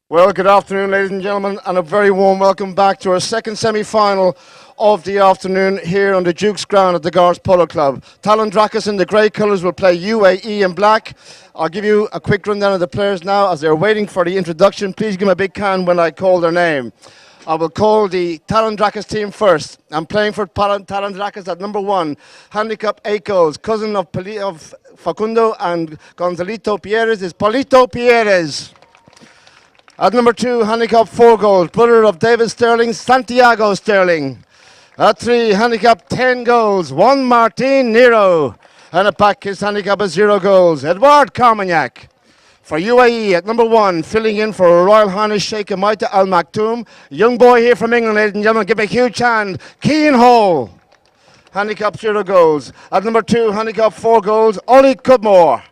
Well, good afternoon, ladies and gentlemen, and a very warm welcome back to our second semi-final of the afternoon here on the Duke's ground at the Polo Club. Talandracas in the grey colours will play UAE in black. I'll give you a quick rundown of the players now as they're waiting for the introduction. Please give them a big can when I call their name. I will call the Talandracas team first. I'm playing for Talandracas at number 1, handicap 8 goals. Cousin of Facundo and Gonzalito Pierres is Polito Pierres. At number 2, handicap 4 goals, brother of David Sterling, Santiago Sterling. At 3, handicap 10 goals, Juan Martin Nero. And at back, his handicap is 0 goals, Edouard Carmagnac. For UAE, at number 1, filling in for Royal Highness Sheikh Amaita Al Maktoum. Young boy here from England, ladies and gentlemen, give a huge hand, Keane Hall. Handicap 0 goals. At number 2, handicap 4 goals, Ollie Cudmore.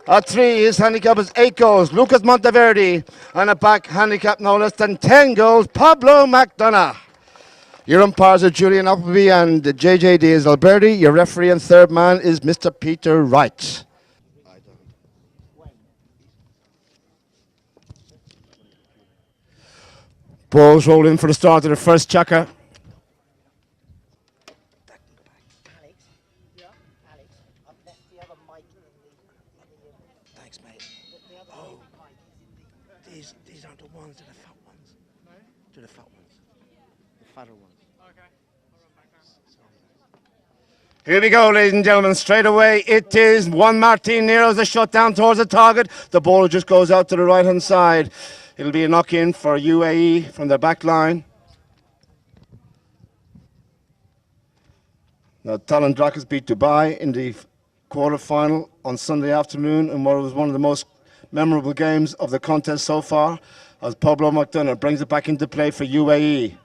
At 3, his handicap is 8 goals, Lucas Monteverde. And at back, handicap no less than 10 goals, Pablo McDonough. Your umpires are Julian Appleby and JJ Diaz Alberti. Your referee and third man is Mr. Peter Wright. Balls roll in for the start of the first chaka. Thanks, mate. Oh, these aren't the ones, they're the fat ones. No? They're the fat ones. The fatter ones. Okay. Here we go, ladies and gentlemen. Straight away, it is Juan Martin Nero's a shot down towards the target. The ball just goes out to the right-hand side. It'll be a knock-in for UAE from their back line. Now, Talandracas beat Dubai in the quarter-final on Sunday afternoon in what was one of the most memorable games of the contest so far, as Pablo McDonough brings it back into play for UAE.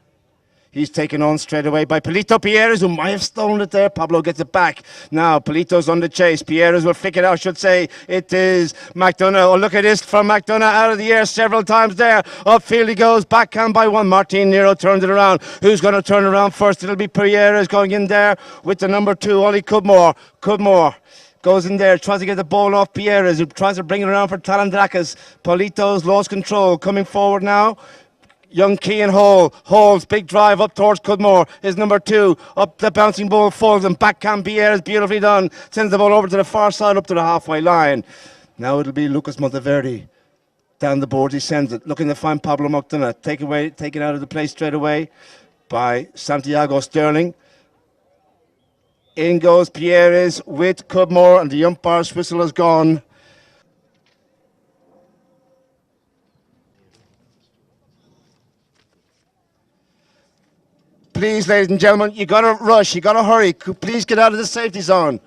He's taken on straight away by Polito Pierres, who might have stolen it there. Pablo gets it back. Now, Polito's on the chase. Pierres will flick it out, I should say. It is McDonough. Oh, look at this from McDonough out of the air several times there. Upfield he goes. Backhand by one. Martin Nero turns it around. Who's going to turn around first? It'll be Pierres going in there with the number 2, Ollie Cudmore. Cudmore goes in there, tries to get the ball off Pierres, who tries to bring it around for Talandracas. Polito's lost control. Coming forward now. Young Keane Hall, Hall's big drive up towards Cudmore, is number 2, up the bouncing ball falls and backhand Pierres, beautifully done, sends the ball over to the far side up to the halfway line. Now it'll be Lucas Monteverde, down the board he sends it, looking to find Pablo McDonough, taken out of the play straight away by Santiago Sterling. In goes Pierres with Cudmore and the umpire's whistle has gone. Please, ladies and gentlemen, you got to rush, you got to hurry. Please get out of the safety zone.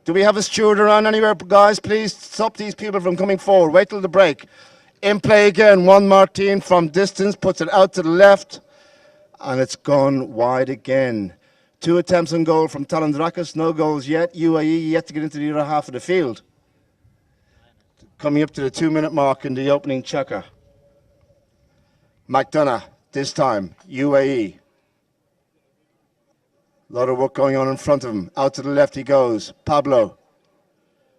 Do we have a steward around anywhere, guys? Please stop these people from coming forward. Wait till the break. In play again, Juan Martin from distance, puts it out to the left, and it's gone wide again. 2 attempts on goal from Talandracas, no goals yet. UAE yet to get into the other half of the field. Coming up to the 2-minute mark in the opening chukka. McDonough, this time, UAE. A lot of work going on in front of him. Out to the left he goes. Pablo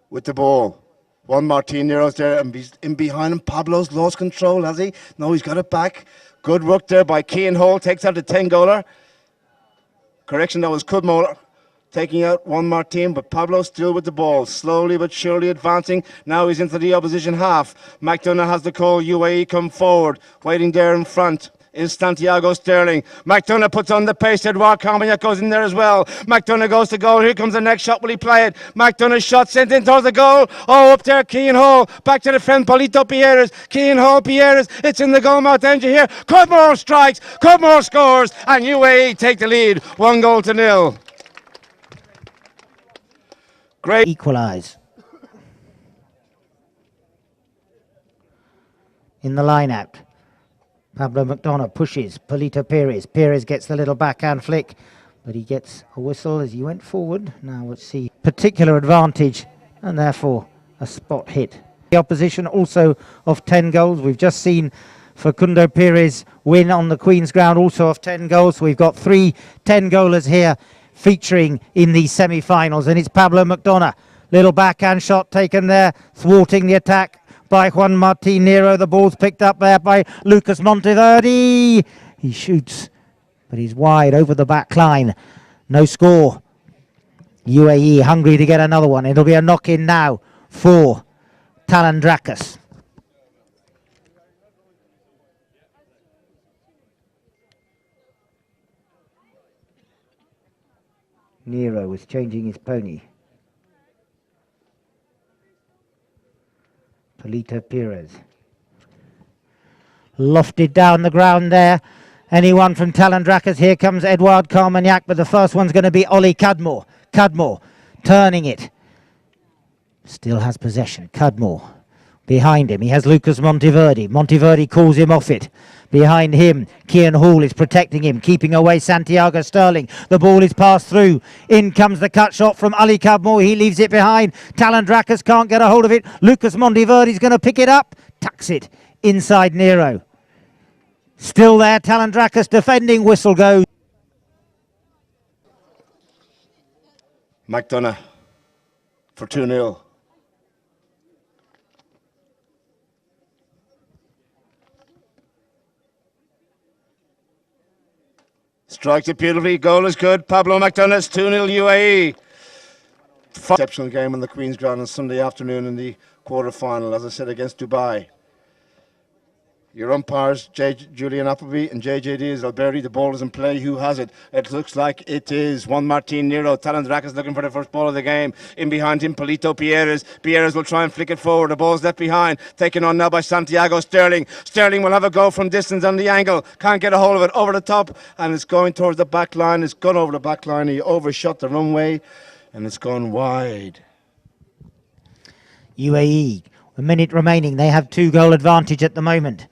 with the ball. Juan Martin Nero's there and he's in behind him. Pablo's lost control, has he? No, he's got it back. Good work there by Keane Hall. Takes out the 10-goaler. Correction, that was Cudmore taking out Juan Martin, but Pablo still with the ball. Slowly but surely advancing. Now he's into the opposition half. McDonough has the call. UAE come forward. Waiting there in front is Santiago Sterling. McDonough puts on the pace. Edouard Carmagnac goes in there as well. McDonough goes to goal. Here comes the next shot. Will he play it? McDonough's shot sent in towards the goal. Oh, up there, Keane Hall. Back to the friend, Polito Pierres. Keane Hall, Pierres. It's in the goal mouth engine here. Cudmore strikes. Cudmore scores. And UAE take the lead. 1-0. Great. Equalise. In the line-out. Pablo McDonough pushes Polito Pierres. Pierres gets the little backhand flick, but he gets a whistle as he went forward. Now let's see particular advantage and therefore a spot hit. The opposition also of 10 goals. We've just seen Facundo Pierres win on the Queen's ground also of 10 goals. We've got 3 10-goalers here featuring in these semi-finals, and it's Pablo McDonough. Little backhand shot taken there, thwarting the attack by Juan Martin Nero. The ball's picked up there by Lucas Monteverde. He shoots, but he's wide over the back line. No score. UAE hungry to get another one. It'll be a knock-in now for Talandracas. Nero was changing his pony. Polito Perez. Lofted down the ground there. Anyone from Talandracas? Here comes Edouard Carmagnac, but the first one's going to be Ollie Cudmore. Cudmore turning it. Still has possession. Cudmore behind him. He has Lucas Monteverde. Monteverde calls him off it. Behind him, Kian Hall is protecting him, keeping away Santiago Sterling. The ball is passed through. In comes the cut shot from Ali Cudmore. He leaves it behind. Talandracas can't get a hold of it. Lucas Monteverde is going to pick it up. Tucks it inside Nero. Still there, Talandracas defending. Whistle goes. McDonough for 2-0. Strikes it beautifully. Goal is good. Pablo McDonough. It's 2-0 UAE. Exceptional game on the Queen's Ground on Sunday afternoon in the quarter-final, as I said, against Dubai. Your umpires, Julian Appleby and JJ Diaz-Alberti. The ball is in play. Who has it? It looks like it is Juan Martin Nero. Talandracas looking for the first ball of the game. In behind him, Polito Perez. Perez will try and flick it forward. The ball's left behind. Taken on now by Santiago Sterling. Sterling will have a go from distance on the angle. Can't get a hold of it. Over the top. And it's going towards the back line. It's gone over the back line. He overshot the runway. And it's gone wide. UAE, a minute remaining. They have 2-goal advantage at the moment.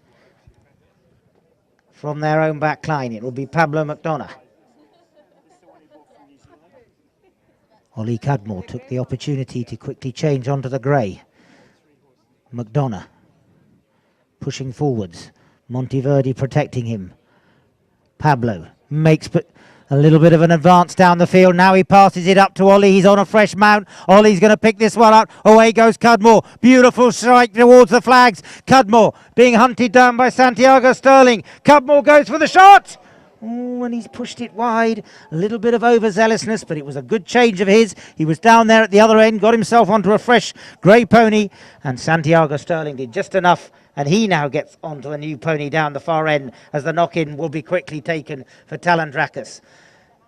From their own back line, it will be Pablo McDonough. Ollie Cudmore took the opportunity to quickly change onto the grey. McDonough pushing forwards. Monteverde protecting him. Pablo makes a little bit of an advance down the field. Now he passes it up to Ollie. He's on a fresh mount. Ollie's going to pick this one up. Away goes Cudmore. Beautiful strike towards the flags. Cudmore being hunted down by Santiago Sterling. Cudmore goes for the shot. Oh, and he's pushed it wide. A little bit of overzealousness, but it was a good change of his. He was down there at the other end, got himself onto a fresh grey pony, and Santiago Sterling did just enough. And he now gets onto a new pony down the far end, as the knock-in will be quickly taken for Talandracas.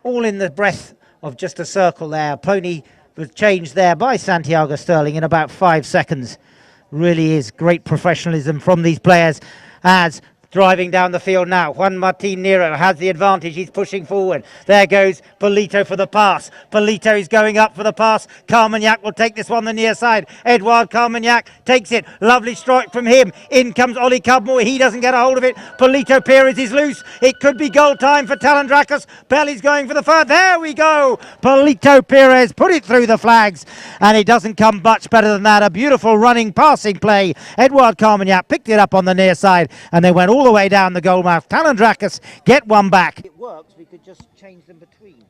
All in the breath of just a circle there. Pony was changed there by Santiago Sterling in about 5 seconds. Really is great professionalism from these players. As driving down the field now, Juan Martin Nero has the advantage. He's pushing forward. There goes Polito for the pass. Polito is going up for the pass. Carmagnac will take this one the near side. Edouard Carmagnac takes it. Lovely strike from him. In comes Ollie Cudmore. He doesn't get a hold of it. Polito Perez is loose. It could be goal time for Talandracas. Belly's going for the third. There we go. Polito Perez put it through the flags, and it doesn't come much better than that. A beautiful running passing play. Edouard Carmagnac picked it up on the near side, and they went all the way down the goal mouth. Talandracas get one back. It works. We could just change them between.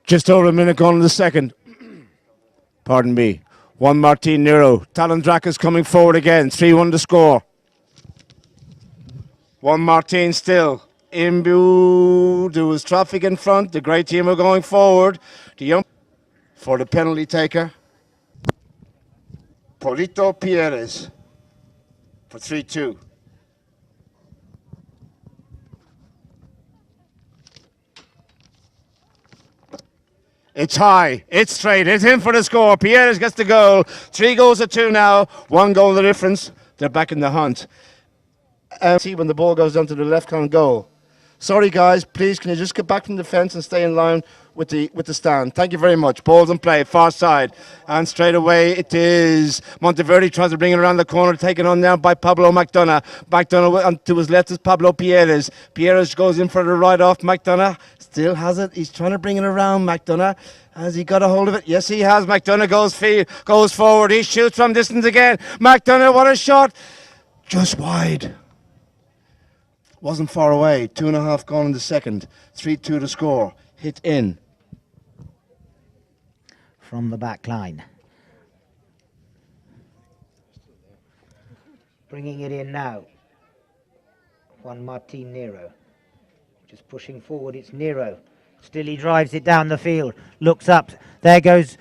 Just over a minute gone in the second. Pardon me. Juan Martin Nero. Talandracas coming forward again. 3-1 to score. Juan Martin still. Imbu. There was traffic in front. The great team are going forward. For the penalty taker. Polito Pierres for 3-2. It's high, it's straight, it's in for the score. Pierres gets the goal. 3 goals to 2 now. 1 goal the difference. They're back in the hunt. See when the ball goes down to the left-hand goal. Sorry guys, please can you just get back from the fence and stay in line with the stand. Thank you very much. Ball's in play, far side. And straight away it is Monteverde tries to bring it around the corner, taken on now by Pablo McDonough. McDonough to his left is Pablo Pierres. Pierres goes in for the right off. McDonough still has it. He's trying to bring it around. McDonough. Has he got a hold of it? Yes, he has. McDonough goes forward. He shoots from distance again. McDonough, what a shot. Just wide. Wasn't far away. 2.5 gone in the second. 3-2 to score. Hit in. From the back line. Bringing it in now. Juan Martin Nero. Just pushing forward. It's Nero. Still he drives it down the field. Looks up. There goes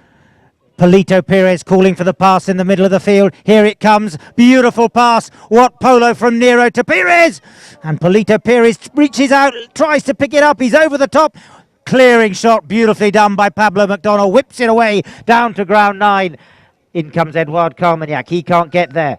Polito Pierres calling for the pass in the middle of the field. Here it comes. Beautiful pass. What polo from Nero to Pierres. And Polito Pierres reaches out, tries to pick it up. He's over the top. Clearing shot, beautifully done by Pablo McDonough. Whips it away down to ground 9. In comes Edouard Carmagnac. He can't get there.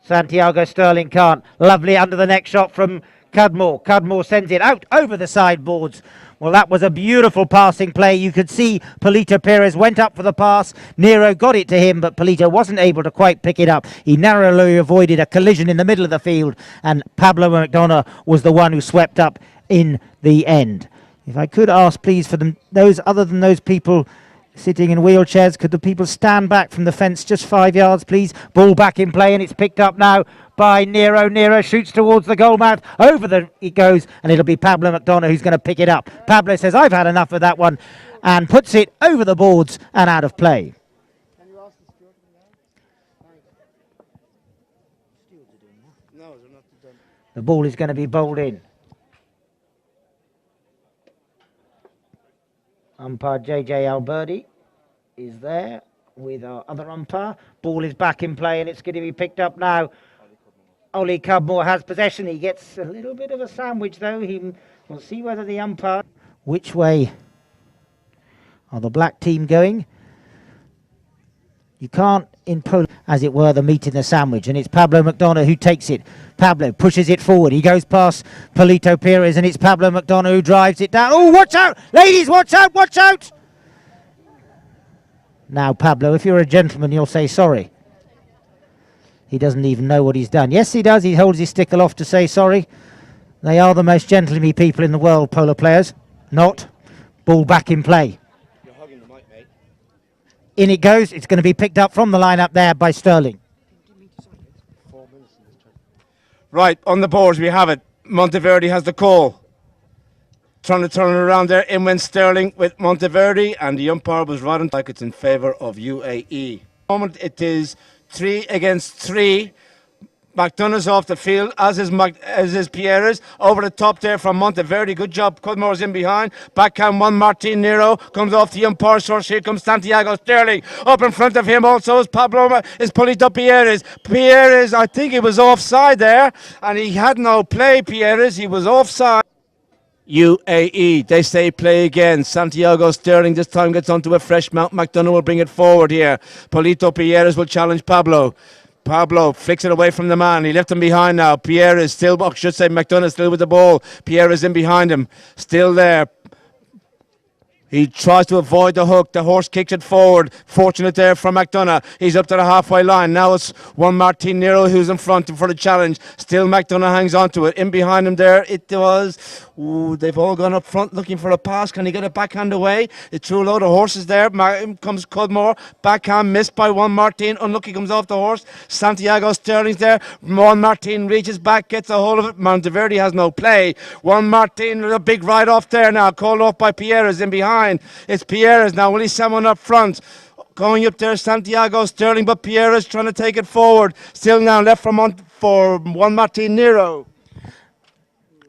Santiago Sterling can't. Lovely under the neck shot from Cudmore. Cudmore sends it out over the sideboards. Well, that was a beautiful passing play. You could see Polito Pierres went up for the pass. Nero got it to him, but Polito wasn't able to quite pick it up. He narrowly avoided a collision in the middle of the field, and Pablo McDonough was the one who swept up in the end. If I could ask, please, for them, those other than those people sitting in wheelchairs, could the people stand back from the fence just 5 yards, please? Ball back in play, and it's picked up now by Nero. Nero shoots towards the goal mouth. It goes, and it'll be Pablo McDonough who's going to pick it up. Pablo says, I've had enough of that one, and puts it over the boards and out of play. Can you ask the steward to bring that? Stewards are doing that. No, they're not done. The ball is going to be bowled in. Umpire JJ Alberti is there with our other umpire. Ball is back in play and it's going to be picked up now. Ollie Cudmore has possession. He gets a little bit of a sandwich though. We'll see whether the umpire... Which way are the black team going? You can't, in polo, as it were, the meat in the sandwich. And it's Pablo McDonough who takes it. Pablo pushes it forward. He goes past Polito Pierres, and it's Pablo McDonough who drives it down. Oh, watch out! Ladies, watch out, watch out! Now, Pablo, if you're a gentleman, you'll say sorry. He doesn't even know what he's done. Yes, he does. He holds his stick aloft to say sorry. They are the most gentlemanly people in the world, polo players. Not. Ball back in play. In it goes. It's going to be picked up from the line up there by Sterling. Right, on the boards we have it. Monteverde has the call. Trying to turn it around there. In went Sterling with Monteverde, and the umpire was right on like it's in favour of UAE. At the moment it is 3 against 3. McDonough's off the field, as is Pierres. Over the top there from Monteverde. Good job. Cudmore's in behind. Backhand one. Martin Nero comes off the umpire source. Here comes Santiago Sterling. Up in front of him also is Polito Pierres. Pierres, I think he was offside there, and he had no play. Pierres, he was offside. UAE, they say play again. Santiago Sterling this time gets onto a fresh mount. McDonough will bring it forward here. Polito Pierres will challenge Pablo. Pablo flicks it away from the man. He left him behind now. Pierre is still, I should say McDonough still with the ball. Pierre is in behind him. Still there. He tries to avoid the hook. The horse kicks it forward. Fortunate there from McDonough. He's up to the halfway line. Now it's one Martin Nero who's in front for the challenge. Still McDonough hangs on to it. In behind him there it was. Ooh, they've all gone up front looking for a pass. Can he get a backhand away? It threw a load of horses there. Comes Cudmore. Backhand missed by one Martin. Unlucky comes off the horse. Santiago Sterling's there. One Martin reaches back, gets a hold of it. Monteverde has no play. One Martin with a big ride off there now. Called off by Pierres in behind. It's Pierres now. Will he someone up front? Going up there, Santiago Sterling, but Pierres trying to take it forward. Still now left for one Martin Nero.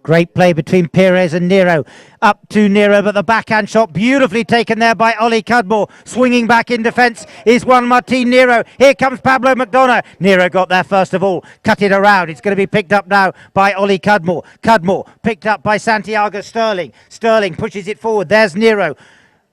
Great play between Perez and Nero. Up to Nero, but the backhand shot beautifully taken there by Ollie Cudmore. Swinging back in defence is Juan Martin Nero. Here comes Pablo McDonough. Nero got there first of all. Cut it around. It's going to be picked up now by Ollie Cudmore. Cudmore picked up by Santiago Sterling. Sterling pushes it forward. There's Nero.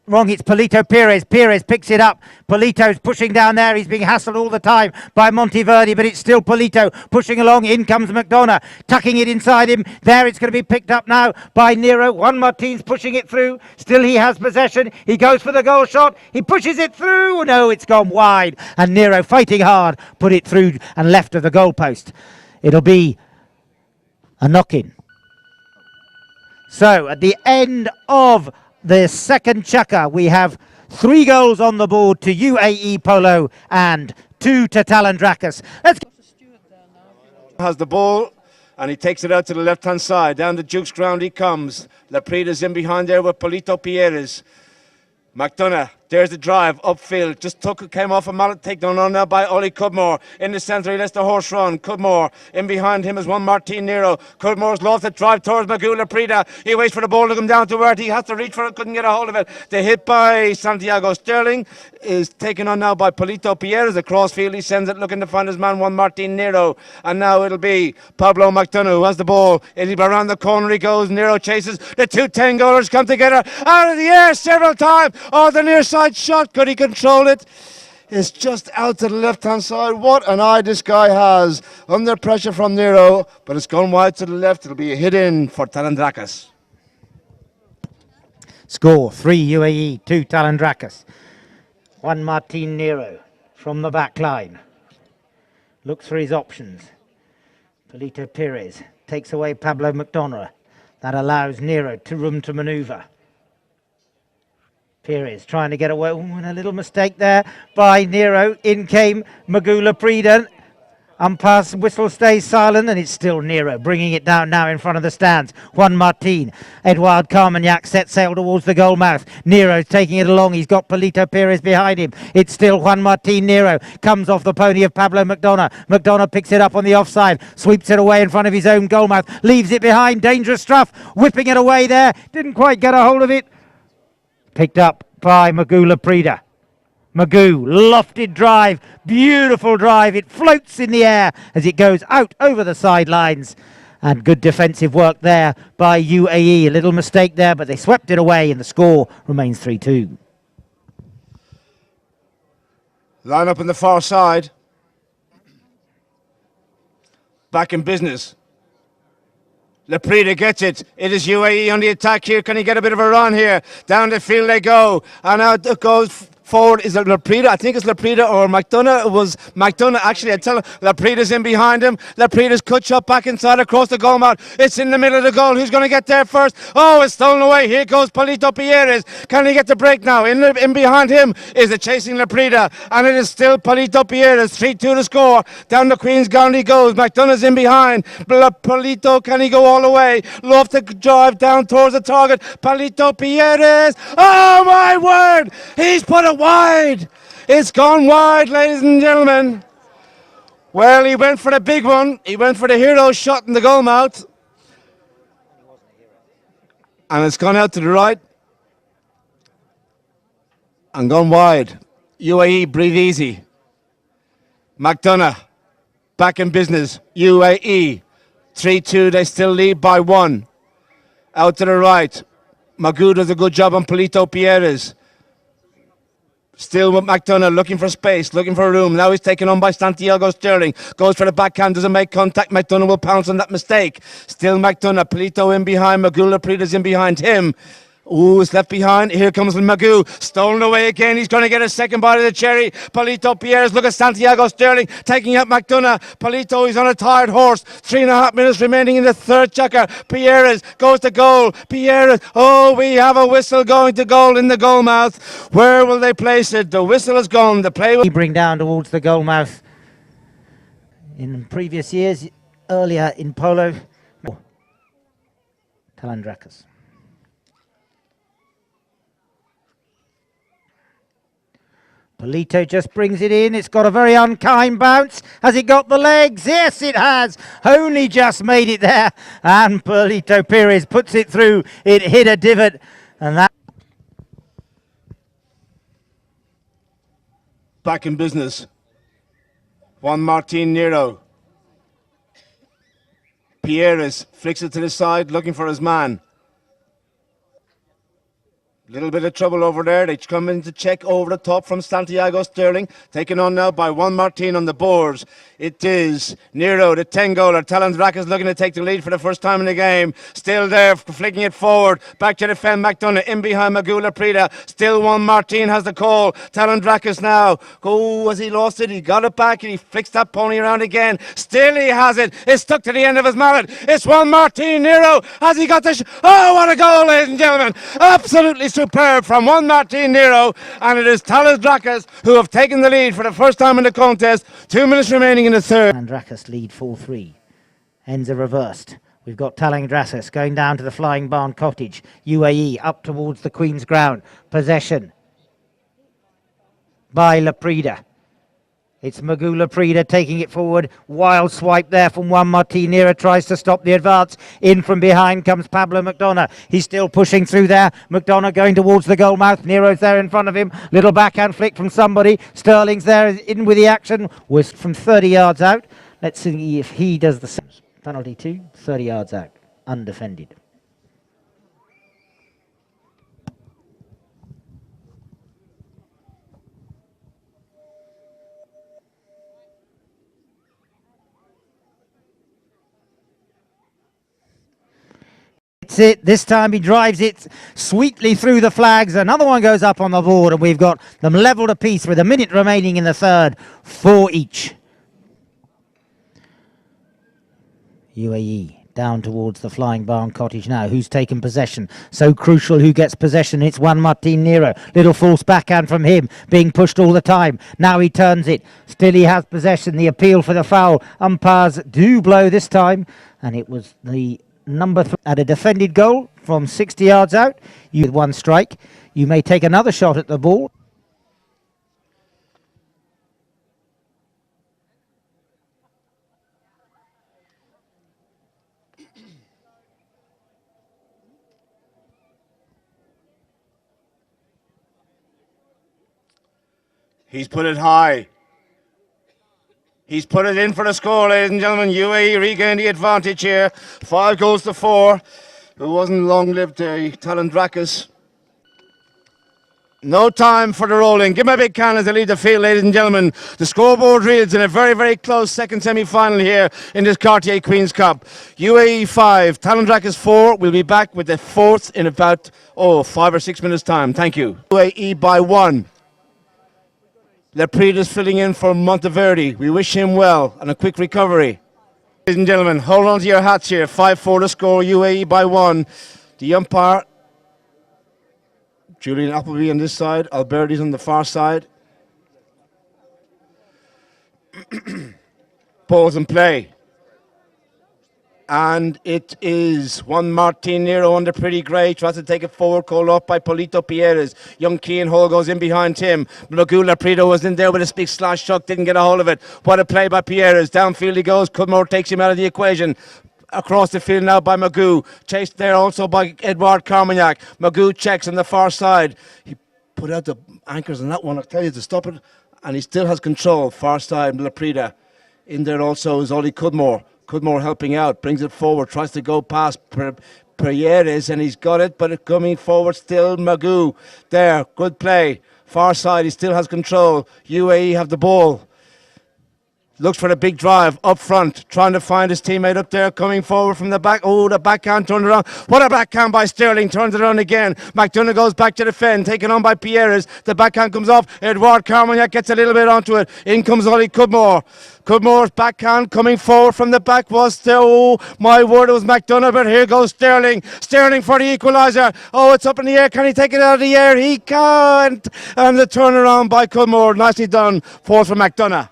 Wrong, it's Polito Perez. Perez picks it up. Polito's pushing down there. He's being hassled all the time by Monteverdi, but it's still Polito pushing along. In comes McDonough, tucking it inside him. There, it's going to be picked up now by Nero. Juan Martin's pushing it through. Still he has possession. He goes for the goal shot. He pushes it through. No, it's gone wide. And Nero, fighting hard, put it through and left of the goalpost. It'll be a knock-in. So, at the end of the second chukker, we have 3 goals on the board to UAE Polo and 2 to Talandracas. Let's go. Has the ball and he takes it out to the left hand side. Down the Duke's ground he comes. Laprida's in behind there with Polito Perez. McDonough, there's the drive, upfield, just came off a mallet takedown on now by Ollie Cudmore. In the centre, he lets the horse run. Cudmore, in behind him is Juan Martin Nero. Cudmore's lost the drive towards Magoo Laprida. He waits for the ball to come down to earth. He has to reach for it, couldn't get a hold of it. The hit by Santiago Sterling is taken on now by Polito Perez. Across field, he sends it looking to find his man, Juan Martin Nero. And now it'll be Pablo McDonough who has the ball. Around the corner he goes. Nero chases. The 2 10-goalers come together out of the air several times. Oh, the near side shot. Could he control it? It's just out to the left-hand side. What an eye this guy has. Under pressure from Nero, but it's gone wide to the left. It'll be a hit in for Talandracas. Score 3 UAE, 2 Talandracas. Juan Martin Nero from the back line. Looks for his options. Polito Perez takes away Pablo McDonough. That allows Nero room to manoeuvre. Perez trying to get away. Ooh, and a little mistake there by Nero. In came Magoo Laprida. Umpire's whistle stays silent, and it's still Nero bringing it down now in front of the stands. Juan Martin. Eduard Carmagnac set sail towards the goal mouth. Nero's taking it along. He's got Polito Perez behind him. It's still Juan Martin Nero. Comes off the pony of Pablo McDonough. McDonough picks it up on the offside. Sweeps it away in front of his own goal mouth. Leaves it behind. Dangerous stuff. Whipping it away there. Didn't quite get a hold of it. Picked up by Magoo Laprida. Magoo, lofted drive, beautiful drive. It floats in the air as it goes out over the sidelines. And good defensive work there by UAE. A little mistake there, but they swept it away and the score remains 3-2. Line up on the far side. Back in business. Laprida gets it. It is UAE on the attack here. Can he get a bit of a run here? Down the field they go. And out it goes forward. Is it Laprida? I think it's Laprida or McDonough. It was McDonough. Actually, I tell him Laprida's in behind him. Laprida's cut shot back inside across the goal mouth. It's in the middle of the goal. Who's going to get there first? Oh, it's stolen away. Here goes Polito Perez. Can he get the break now? In behind him is it chasing Laprida. And it is still Polito Perez. 3-2 to score. Down the Queen's Ground he goes. McDonough's in behind. Polito, can he go all the way? Love to drive down towards the target. Polito Perez. Oh, my word. He's put it wide. It's gone wide, ladies and gentlemen. Well, he went for the big one. He went for the hero shot in the goal mouth. And it's gone out to the right. And gone wide. UAE, breathe easy. McDonough, back in business. UAE, 3-2. They still lead by 1. Out to the right. Magoo does a good job on Polito Perez. Still with McDonough, looking for space, looking for room. Now he's taken on by Santiago Sterling. Goes for the backhand, doesn't make contact. McDonough will pounce on that mistake. Still McDonough, Polito in behind. Magoo Laprida's in behind him. Ooh, it's left behind. Here comes Magoo. Stolen away again. He's going to get a second bite of the cherry. Polito Perez. Look at Santiago Sterling taking out McDonough. Polito, he's on a tired horse. 3.5 minutes remaining in the third chukker. Perez goes to goal. Perez. Oh, we have a whistle going to goal in the goal mouth. Where will they place it? The whistle is gone. The play will Bring down towards the goal mouth. In previous years, earlier in Polo, Talandracas. Polito just brings it in. It's got a very unkind bounce. Has it got the legs? Yes, it has. Only just made it there. And Polito Perez puts it through. It hit a divot. And that... Back in business. Juan Martin Nero. Pierres flicks it to the side, looking for his man. Little bit of trouble over there. They come in to check over the top from Santiago Sterling. Taken on now by Juan Martin on the boards. It is Nero, the 10-goaler. Talandracas looking to take the lead for the first time in the game. Still there, flicking it forward. Back to defend McDonough. In behind Magula Prida. Still Juan Martin has the call. Talandracas now. Oh, has he lost it? He got it back and he flicks that pony around again. Still he has it. It's stuck to the end of his mallet. It's Juan Martin Nero. Has he got the... Oh, what a goal, ladies and gentlemen. Absolutely superb from Juan Martin Nero, and it is Talandracas who have taken the lead for the first time in the contest. 2 minutes remaining in the third. Talandracas lead 4-3. Ends are reversed. We've got Talandracas going down to the Flying Barn Cottage. UAE up towards the Queen's Ground. Possession by Laprida. It's Magula Prida taking it forward. Wild swipe there from Juan Martin Nero. Tries to stop the advance. In from behind comes Pablo McDonough. He's still pushing through there. McDonough going towards the goal mouth. Nero's there in front of him. Little backhand flick from somebody. Sterling's there in with the action. Was from 30 yards out. Let's see if he does the same. Penalty 2, 30 yards out. Undefended. It. This time he drives it sweetly through the flags. Another one goes up on the board, and we've got them levelled apiece with a minute remaining in the third, 4 each. UAE down towards the Flying Barn Cottage now. Who's taken possession? So crucial who gets possession. It's Juan Martin Nero. Little false backhand from him, being pushed all the time. Now he turns it. Still he has possession. The appeal for the foul. Umpires do blow this time, and it was the number 3 at a defended goal from 60 yards out. You with one strike. You may take another shot at the ball. He's put it high. He's put it in for the score, ladies and gentlemen. UAE regained the advantage here. 5 goals to 4. It wasn't long-lived, Talandracas. No time for the rolling. Give me a big can as they lead the field, ladies and gentlemen. The scoreboard reads in a very, very close second semi-final here in this Cartier Queen's Cup. UAE 5, Talandracas 4. We'll be back with the fourth in about, 5 or 6 minutes' time. Thank you. UAE by 1. Leprida's filling in for Monteverde. We wish him well and a quick recovery. Ladies and gentlemen, hold on to your hats here. 5-4 to score, UAE by 1. The umpire, Julian Appleby on this side, Alberti's on the far side. Pause and play. And it is Juan Martin Nero under pretty grey. Tries to take it forward, called off by Polito Pierres. Young Keane Hall goes in behind him. Magula Prida was in there with a big slash chuck, didn't get a hold of it. What a play by Pierres. Downfield he goes. Cudmore takes him out of the equation. Across the field now by Magoo. Chased there also by Edouard Carmagnac. Magoo checks on the far side. He put out the anchors on that one, I'll tell you, to stop it. And he still has control. Far side, Laprida. In there also is Ollie Cudmore. Cudmore helping out, brings it forward, tries to go past Pierres, and he's got it, but it coming forward still Magoo. There, good play. Far side, he still has control. UAE have the ball. Looks for the big drive up front, trying to find his teammate up there, coming forward from the back. Oh, the backhand turned around. What a backhand by Sterling, turns it around again. McDonough goes back to defend, taken on by Pierres. The backhand comes off. Edouard Carmagnac gets a little bit onto it. In comes Ollie Cudmore. Cudmore's backhand coming forward from the back was still, oh my word, it was McDonough, but here goes Sterling. Sterling for the equaliser. Oh, it's up in the air. Can he take it out of the air? He can't. And the turnaround by Cudmore. Nicely done. Fourth for McDonough.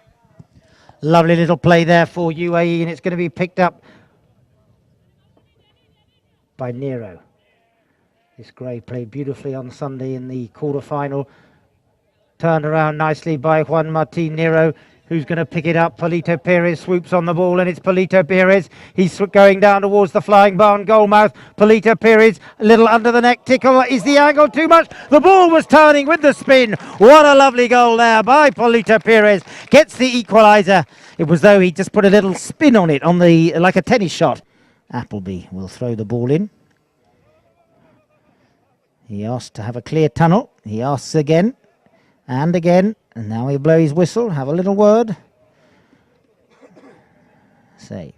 Lovely little play there for UAE, and it's going to be picked up by Nero. This Gray played beautifully on Sunday in the quarter-final. turned around nicely by Juan Martin Nero, who's going to pick it up. Polito Perez swoops on the ball, and it's Polito Perez. He's going down towards the flying barn goalmouth. Polito Perez, a little under the neck tickle. Is the angle too much? The ball was turning with the spin. What a lovely goal there by Polito Perez. Gets the equaliser. It was though he just put a little spin on it, like a tennis shot. Appleby will throw the ball in. He asked to have a clear tunnel. He asks again and again. And now he'll blow his whistle, have a little word. Say,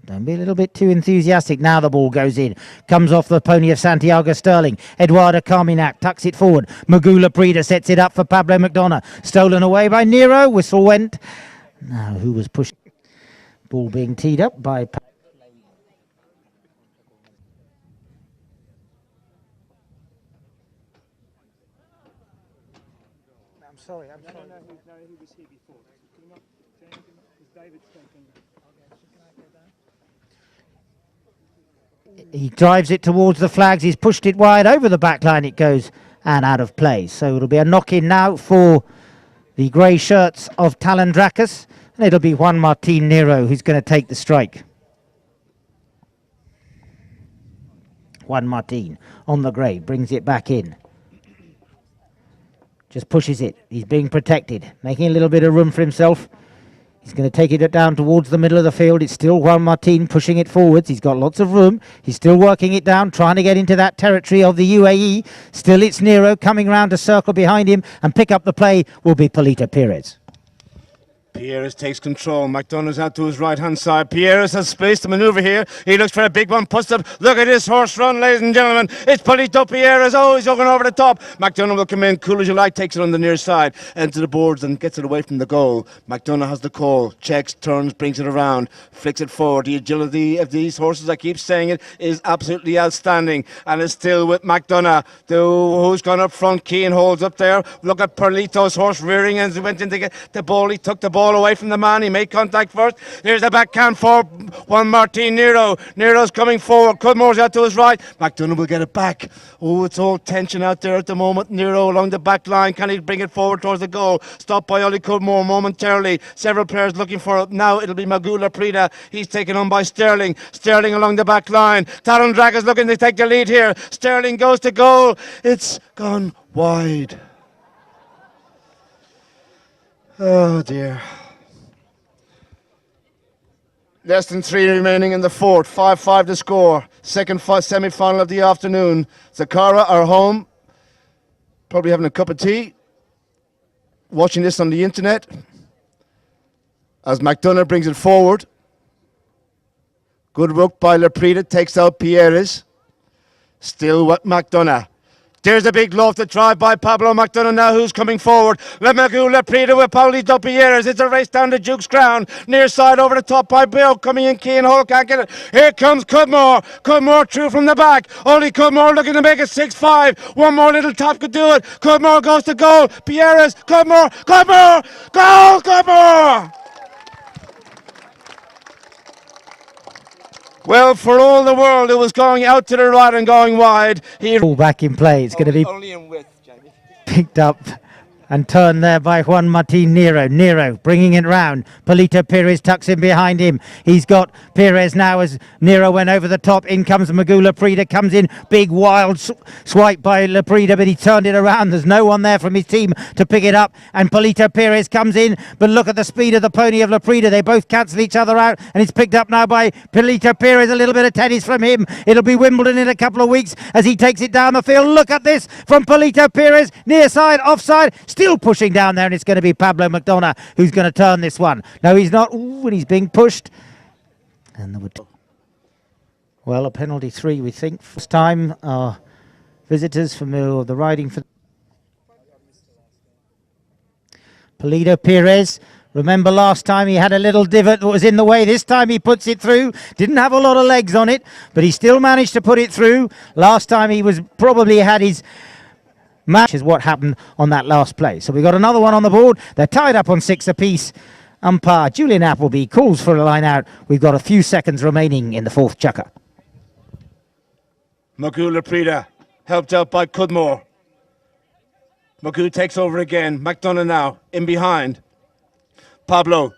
don't be a little bit too enthusiastic. Now the ball goes in. Comes off the pony of Santiago Sterling. Eduardo Carminac tucks it forward. Magula Prida sets it up for Pablo McDonough. Stolen away by Nero. Whistle went. Now who was pushing? Ball being teed up by... Sorry, I'm sorry. No, he was here before. Can you not say anything? Because David's taking... He drives it towards the flags. He's pushed it wide over the back line. It goes and out of play. So it'll be a knock-in now for the grey shirts of Talandracas. And it'll be Juan Martin Nero who's going to take the strike. Juan Martin on the grey, brings it back in. Just pushes it. He's being protected, making a little bit of room for himself. He's going to take it down towards the middle of the field. It's still Juan Martin pushing it forwards. He's got lots of room. He's still working it down, trying to get into that territory of the UAE. Still it's Nero coming round to circle behind him and pick up the play will be Polito Perez. Pierres takes control. McDonough's out to his right-hand side. Pierres has space to manoeuvre here. He looks for a big one. Puts up. Look at this horse run, ladies and gentlemen. It's Polito Pierres. Oh, he's looking over the top. McDonough will come in. Cool as you like. Takes it on the near side. Into the boards and gets it away from the goal. McDonough has the call. Checks, turns, brings it around. Flicks it forward. The agility of these horses, I keep saying it, is absolutely outstanding. And it's still with McDonough. Who's gone up front. Keane holds up there. Look at Polito's horse rearing as he went in to get the ball. He took the ball away from the man. He made contact first. Here's the backhand for Juan Martin Nero. Nero's coming forward. Cudmore's out to his right. McDonough will get it back. Oh, it's all tension out there at the moment. Nero along the back line. Can he bring it forward towards the goal? Stopped by Ollie Cudmore momentarily. Several players looking for it. Now it'll be Magula Prida. He's taken on by Sterling. Sterling along the back line. Talandracas looking to take the lead here. Sterling goes to goal. It's gone wide. Oh dear. Less than 3 remaining in the fourth. 5-5 to score. Second semi-final of the afternoon. Zakara are home. Probably having a cup of tea. Watching this on the internet. As McDonough brings it forward. Good work by Leprida. Takes out Pierres. Still with McDonough. There's a big lofted drive by Pablo McDonough now, who's coming forward. Lemagula Prida with Paulito Pierres. It's a race down the Duke's ground. Near side over the top by Bill. Coming in, Keane Hall can't get it. Here comes Cudmore. Cudmore through from the back. Only Cudmore looking to make it 6-5. One more little tap could do it. Cudmore goes to goal. Pierres, Cudmore, Cudmore, goal, Cudmore! Well, for all the world, it was going out to the right and going wide. Ball back in play. It's going to be only in width, Jamie. picked up and turned there by Juan Martin Nero. Nero bringing it round. Polito Perez tucks in behind him. He's got Perez now as Nero went over the top. In comes Magula Prida. Comes in. Big wild swipe by Leprida, but he turned it around. There's no one there from his team to pick it up. And Polito Perez comes in. But look at the speed of the pony of Leprida. They both cancel each other out. And it's picked up now by Polito Perez. A little bit of tennis from him. It'll be Wimbledon in a couple of weeks as he takes it down the field. Look at this from Polito Perez. Near side, offside. Still pushing down there, and it's going to be Pablo McDonough who's going to turn this one. No, he's not. Ooh, and he's being pushed. And there would... Well, a penalty 3, we think. First time our visitors from the riding for Polito Perez. Remember last time he had a little divot that was in the way. This time he puts it through. Didn't have a lot of legs on it, but he still managed to put it through. Last time he was probably had his match is what happened on that last play. So we got another one on the board. They're tied up on 6 apiece. Umpire Julian Appleby calls for a line out. We've got a few seconds remaining in the fourth chukker. Magula Prida helped out by Cudmore. Magoo takes over again. McDonough now in behind. Pablo.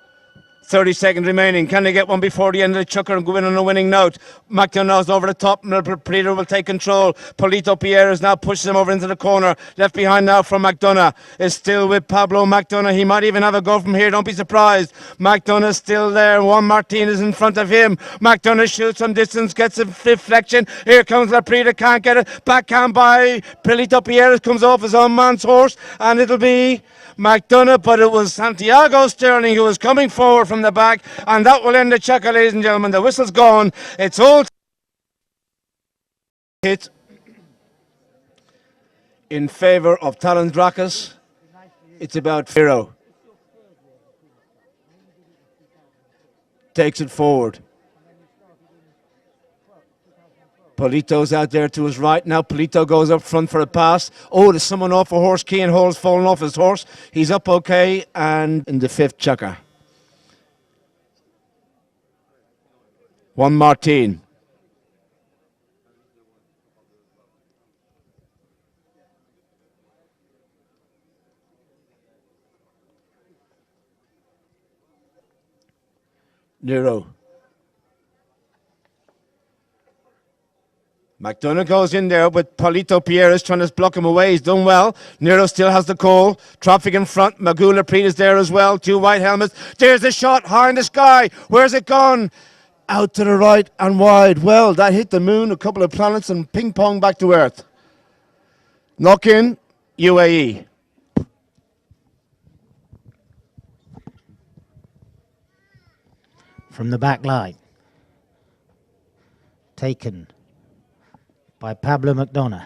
30 seconds remaining. Can they get one before the end of the chukker and go in on a winning note? McDonough's over the top. Peter will take control. Polito Pierres now pushes him over into the corner. Left behind now from McDonough is still with Pablo McDonough. He might even have a go from here. Don't be surprised. McDonough's still there. Juan Martin is in front of him. McDonough shoots some distance, gets a deflection. Here comes Peter, can't get it. Backhand by Polito Pierres, comes off his own man's horse, and it'll be McDonough, but it was Santiago Sterling who was coming forward from the back, and that will end the chukker, ladies and gentlemen. The whistle's gone. It's all hit in favour of Talandracas. It's about 0. Takes it forward. Polito's out there to his right. Now Polito goes up front for a pass. Oh, there's someone off a horse. Kean Hall's fallen off his horse. He's up okay, and in the 5th chukker. Juan Martin. Nero. McDonough goes in there with Polito Pierres trying to block him away. He's done well. Nero still has the call. Traffic in front. Magoo Laprid is there as well. 2 white helmets. There's the shot high in the sky. Where's it gone? Out to the right and wide. Well, that hit the moon, a couple of planets, and ping pong back to Earth. Knock in, UAE. From the back line. Taken by Pablo McDonough.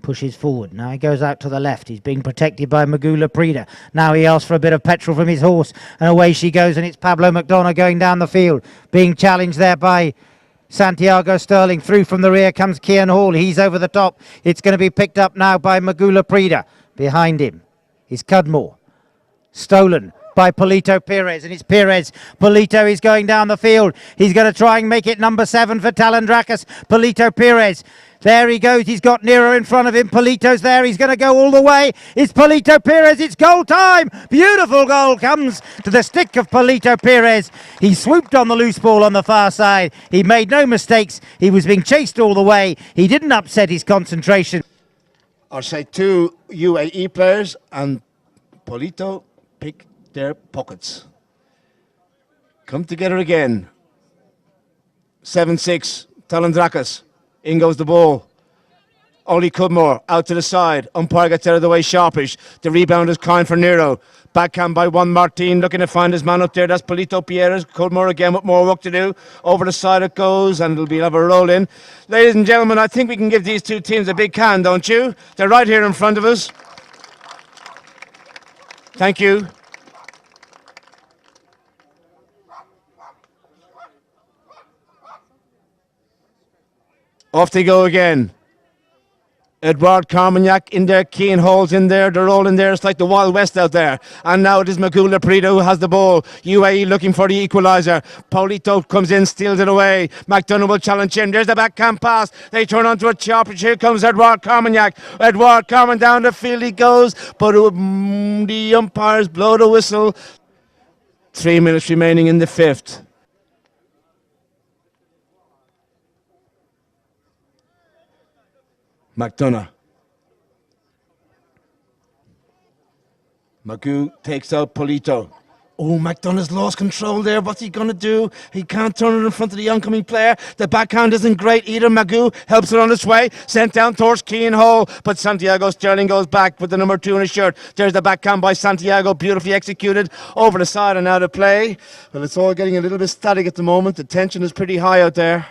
Pushes forward. Now he goes out to the left. He's being protected by Magoo Laprida. Now he asks for a bit of petrol from his horse, and away she goes, and it's Pablo McDonough going down the field, being challenged there by Santiago Sterling. Through from the rear comes Kean Hall. He's over the top. It's going to be picked up now by Magoo Laprida. Behind him is Cudmore. Stolen by Polito Pierres, and it's Pierres. Polito is going down the field. He's going to try and make it number 7 for Talandracas. Polito Pierres. There he goes. He's got Nero in front of him. Polito's there. He's going to go all the way. It's Polito Pierres. It's goal time. Beautiful goal comes to the stick of Polito Pierres. He swooped on the loose ball on the far side. He made no mistakes. He was being chased all the way. He didn't upset his concentration. I'll say 2 UAE players, and Polito pick their pockets. Come together again. 7-6, Talandracas. In goes the ball. Oli Cudmore out to the side. Umpire gets out of the way sharpish. The rebound is kind for Nero. Backhand by Juan Martin, looking to find his man up there. That's Polito Pierres. Cudmore again with more work to do. Over the side it goes, and it'll be have a roll in. Ladies and gentlemen, I think we can give these 2 teams a big can, don't you? They're right here in front of us. Thank you. Off they go again. Edouard Carmagnac in there, Kean Hall's in there, they're all in there. It's like the Wild West out there. And now it is Magoo Laprida who has the ball. UAE looking for the equaliser. Polito comes in, steals it away. McDonough will challenge him. There's the backhand pass. They turn onto a chop. Here comes Edouard Carmagnac. Edouard Carmagnac down the field he goes, but the umpires blow the whistle. 3 minutes remaining in the 5th. McDonough. Magoo takes out Polito. Oh, McDonough's lost control there. What's he going to do? He can't turn it in front of the oncoming player. The backhand isn't great either. Magoo helps it on its way. Sent down towards Kean Hall. But Santiago Sterling goes back with the number 2 in his shirt. There's the backhand by Santiago. Beautifully executed. Over the side and out of play. Well, it's all getting a little bit static at the moment. The tension is pretty high out there.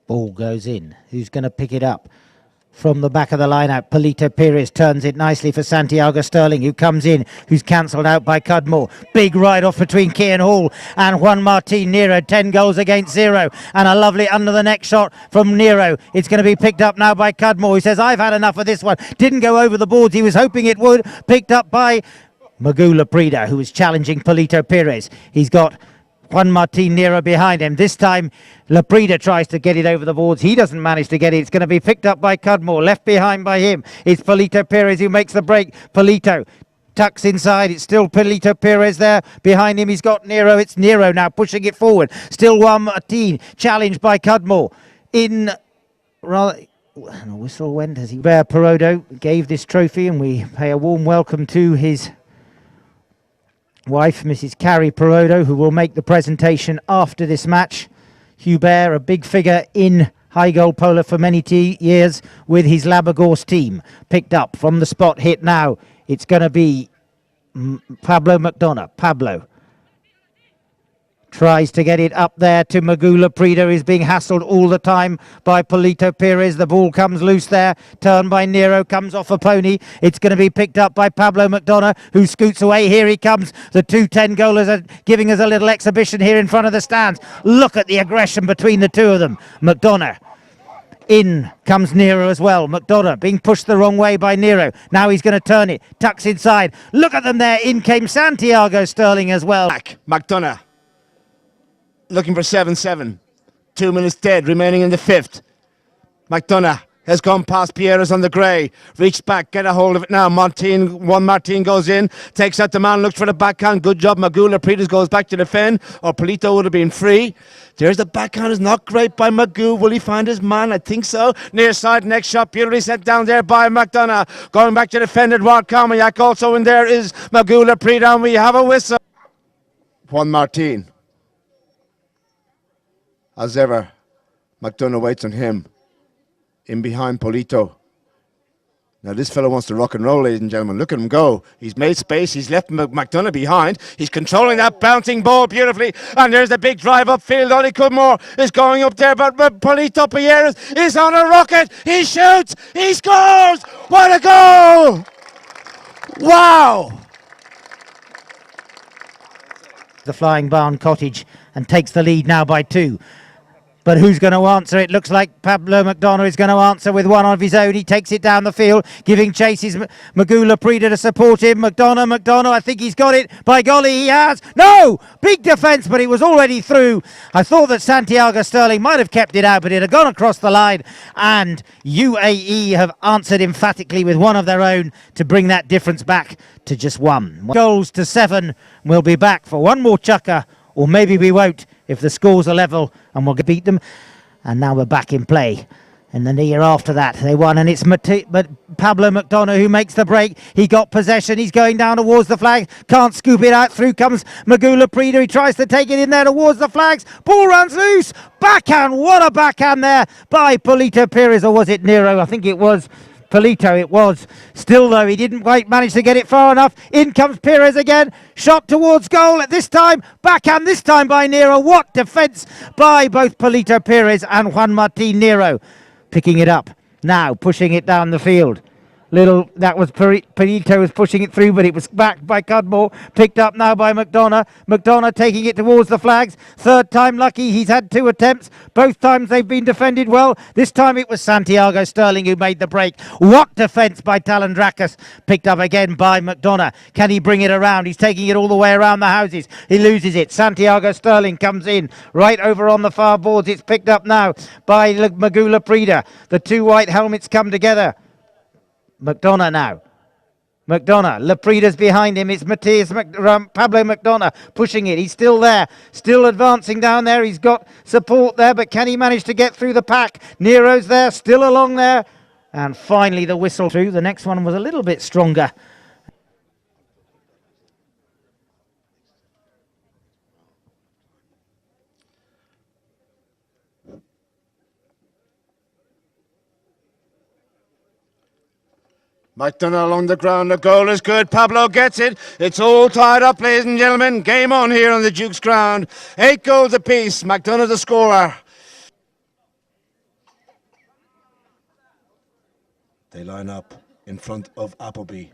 Ball goes in. Who's going to pick it up? From the back of the line out, Polito Perez turns it nicely for Santiago Sterling, who comes in, who's cancelled out by Cudmore. Big ride off between Kian Hall and Juan Martin Nero. 10 goals against 0. And a lovely under the neck shot from Nero. It's going to be picked up now by Cudmore, who says, I've had enough of this one. Didn't go over the boards. He was hoping it would. Picked up by Magula Prida, who was challenging Polito Perez. He's got Juan Martin Nero behind him. This time, Laprida tries to get it over the boards. He doesn't manage to get it. It's going to be picked up by Cudmore. Left behind by him is Polito Perez, who makes the break. Polito tucks inside. It's still Polito Perez there. Behind him, he's got Nero. It's Nero now pushing it forward. Still Juan Martin, challenged by Cudmore. In rather... And a whistle went as he... Bear Perodo gave this trophy, and we pay a warm welcome to his wife, Mrs. Carrie Perodo, who will make the presentation after this match. Hubert, a big figure in high goal polo for many years with his Labagorce team. Picked up from the spot hit now. It's going to be Pablo McDonough. Pablo tries to get it up there to Magula Prida. He's being hassled all the time by Polito Perez. The ball comes loose there. Turned by Nero. Comes off a pony. It's going to be picked up by Pablo McDonough, who scoots away. Here he comes. The 2 10-goalers are giving us a little exhibition here in front of the stands. Look at the aggression between the two of them. McDonough. In comes Nero as well. McDonough being pushed the wrong way by Nero. Now he's going to turn it. Tucks inside. Look at them there. In came Santiago Sterling as well. McDonough looking for 7-7. 2 minutes dead, remaining in the 5th. McDonough has gone past Pierres on the grey. Reached back, get a hold of it now. Juan Martin goes in, takes out the man, looks for the backhand. Good job, Magula. Pridas goes back to defend, or Polito would have been free. There's the backhand, is not great by Magoo. Will he find his man? I think so. Near side, next shot, beautifully set down there by McDonough. Going back to defend Edouard Carmayak. Also in there is Magula Prida, and we have a whistle. Juan Martin. As ever, McDonough waits on him. In behind Polito. Now this fellow wants to rock and roll, ladies and gentlemen. Look at him go. He's made space. He's left McDonough behind. He's controlling that bouncing ball beautifully. And there's the big drive upfield. Ollie Cudmore is going up there, but Polito Pierres is on a rocket. He shoots. He scores. What a goal! Wow! The Flying Barn Cottage and takes the lead now by 2. But who's going to answer? It looks like Pablo McDonough is going to answer with one of his own. He takes it down the field, giving chases Magula Prida to support him. McDonough, I think he's got it. By golly, he has. No! Big defence, but it was already through. I thought that Santiago Sterling might have kept it out, but it had gone across the line. And UAE have answered emphatically with one of their own to bring that difference back to just 1. Goals to 7. We'll be back for one more chukker, or maybe we won't if the scores are level, and we'll beat them. And now we're back in play. And then the year after that, they won, and it's Pablo McDonough who makes the break. He got possession. He's going down towards the flag. Can't scoop it out. Through comes Magula Prida. He tries to take it in there towards the flags. Ball runs loose. Backhand. What a backhand there by Polito Perez, or was it Nero? I think it was Polito, it was. Still, though, he didn't quite manage to get it far enough. In comes Perez again. Shot towards goal at this time. Backhand this time by Nero. What defence by both Polito Perez and Juan Martin Nero. Picking it up. Now pushing it down the field. That was Polito was pushing it through, but it was back by Cudmore. Picked up now by McDonough. McDonough taking it towards the flags. 3rd time lucky. He's had 2 attempts. Both times they've been defended well. This time it was Santiago Sterling who made the break. What defence by Talandracas. Picked up again by McDonough. Can he bring it around? He's taking it all the way around the houses. He loses it. Santiago Sterling comes in right over on the far boards. It's picked up now by Magula Prida. The 2 white helmets come together. McDonough now. McDonough. Laprida's behind him. It's Pablo McDonough pushing it. He's still there. Still advancing down there. He's got support there, but can he manage to get through the pack? Nero's there. Still along there. And finally the whistle through. The next one was a little bit stronger. McDonough along the ground, the goal is good, Pablo gets it, it's all tied up, ladies and gentlemen, game on here on the Duke's ground, 8 goals apiece, McDonough the scorer. They line up in front of Appleby.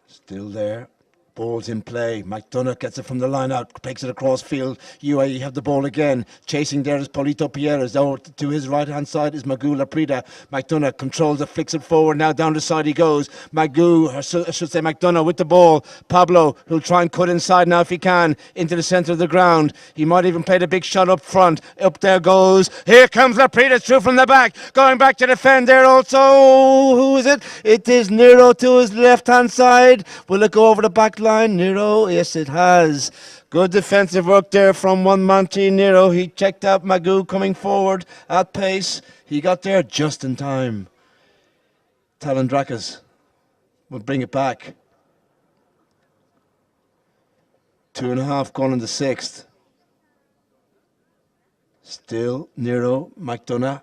Still there. Ball's in play. McDonough gets it from the line out, takes it across field. UAE have the ball again. Chasing there is Polito Pierres. Over to his right hand side is Magoo Laprida. McDonough controls it, flicks it forward. Now down the side he goes. Magoo, I should say McDonough with the ball. Pablo, who'll try and cut inside now if he can, into the centre of the ground. He might even play the big shot up front. Up there goes. Here comes Laprida through from the back. Going back to defend there also. Who is it? It is Nero to his left hand side. Will it go over the back line? Nero, yes it has. Good defensive work there from one Monty Nero. He checked out Magoo coming forward at pace. He got there just in time. Talandracas will bring it back. 2.5 gone in the 6th. Still Nero, McDonough.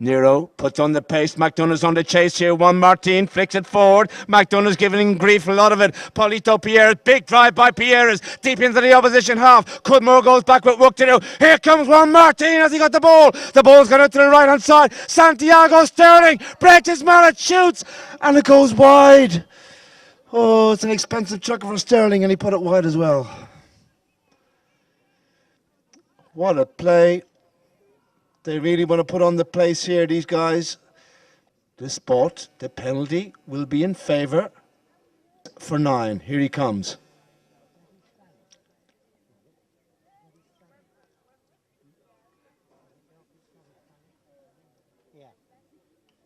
Nero puts on the pace. McDonough's on the chase here. One Martin flicks it forward. McDonough's giving him grief, a lot of it. Polito Pierres, big drive by Pierres, deep into the opposition half. Cudmore goes back with work to do. Here comes one Martin as he got the ball. The ball's gone out to the right hand side. Santiago Sterling breaks his mallet, shoots, and it goes wide. Oh, it's an expensive chucker for Sterling, and he put it wide as well. What a play. They really want to put on the place here, these guys. The spot, the penalty, will be in favour for 9. Here he comes.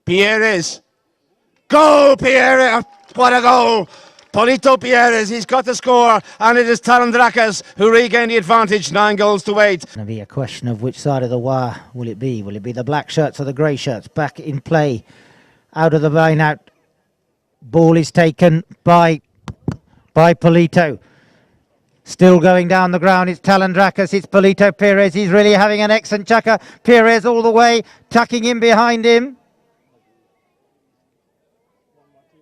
Pierres. Goal, Pierres! What a goal! Polito Pierres, he's got the score, and it is Talandracas who regain the advantage, 9 goals to 8. It's going to be a question of which side of the wire will it be? Will it be the black shirts or the grey shirts? Back in play, out of the line out. Ball is taken by Polito. Still going down the ground, it's Talandracas, it's Polito Pierres. He's really having an excellent chucker. Pierres all the way, tucking in behind him.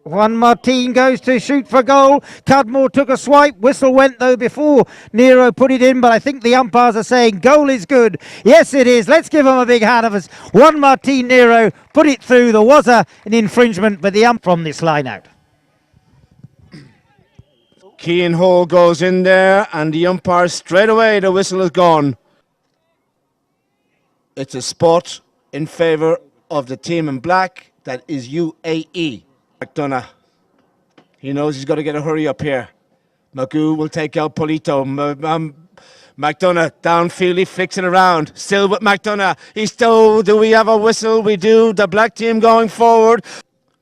One Martin goes to shoot for goal. Cudmore took a swipe. Whistle went though before Nero put it in, but I think the umpires are saying goal is good. Yes, it is. Let's give them a big hand of us. One Martin Nero put it through. There was an infringement, but the ump from this line out. Keane Hall goes in there, and the umpire straight away, the whistle is gone. It's a spot in favour of the team in black. That is UAE. McDonough, he knows he's got to get a hurry up here. Magoo will take out Polito. McDonough downfield, he flicks it around. Still with McDonough. He's still, do we have a whistle? We do. The black team going forward.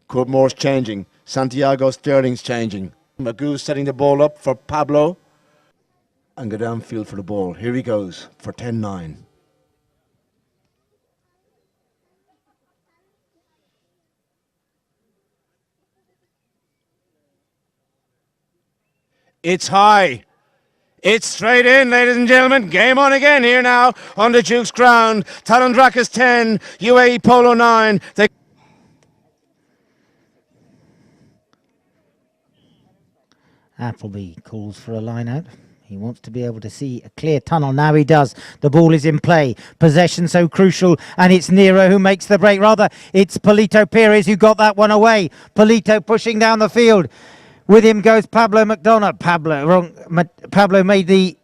Cudmore's changing. Santiago Sterling's changing. Magoo's setting the ball up for Pablo. And go downfield for the ball. Here he goes for 10-9. It's high. It's straight in, ladies and gentlemen. Game on again here now on the Duke's ground. Talandracas 10, UAE Polo 9. Appleby calls for a line out. He wants to be able to see a clear tunnel. Now he does. The ball is in play. Possession so crucial. And it's Nero who makes the break. Rather, it's Polito Pierres who got that one away. Polito pushing down the field. With him goes Pablo McDonough. Pablo made the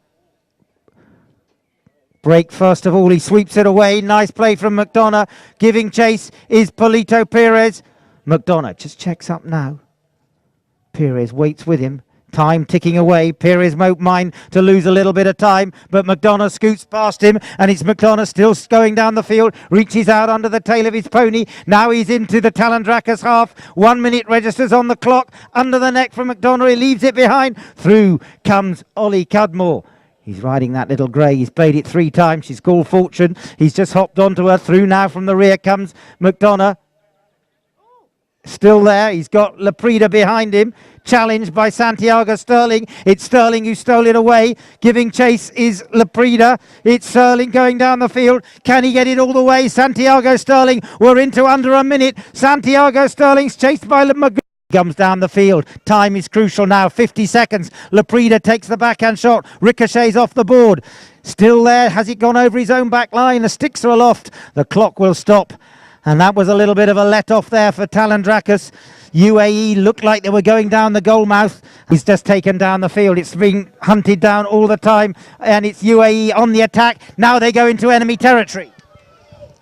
break first of all. He sweeps it away. Nice play from McDonough. Giving chase is Polito Pierres. McDonough just checks up now. Pierres waits with him. Time ticking away. Pierres won't mind to lose a little bit of time, but McDonough scoots past him, and it's McDonough still going down the field, reaches out under the tail of his pony. Now he's into the Talandracas half. 1 minute registers on the clock. Under the neck from McDonough. He leaves it behind. Through comes Ollie Cudmore. He's riding that little grey. He's played it 3 times. She's called Fortune. He's just hopped onto her. Through now from the rear comes McDonough. Still there. He's got Laprida behind him. Challenged by Santiago Sterling. It's Sterling who stole it away. Giving chase is Laprida. It's Sterling going down the field. Can he get it all the way? Santiago Sterling. We're into under a minute. Santiago Sterling's chased by Magoo. Comes down the field. Time is crucial now. 50 seconds. Laprida takes the backhand shot. Ricochets off the board. Still there. Has it gone over his own back line? The sticks are aloft. The clock will stop. And that was a little bit of a let-off there for Talandracas. UAE looked like they were going down the goal mouth. He's just taken down the field. It's being hunted down all the time. And it's UAE on the attack. Now they go into enemy territory.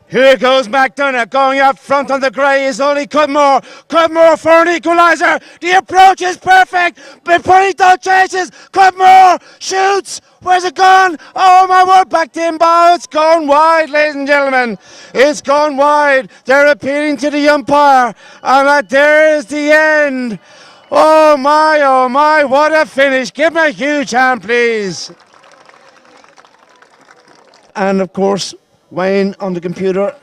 Here goes McDonough going up front on the grey is only Cudmore. Cudmore for an equaliser. The approach is perfect. But Polito chases. Cudmore shoots. Where's it gone? Oh my word, back to inbound. It's gone wide, ladies and gentlemen. It's gone wide. They're appealing to the umpire. And there is the end. Oh my, what a finish. Give me a huge hand, please. And of course, Wayne on the computer.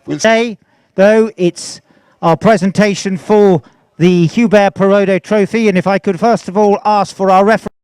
Today, though, it's our presentation for the Hubert Perodo Trophy. And if I could first of all ask for our referee.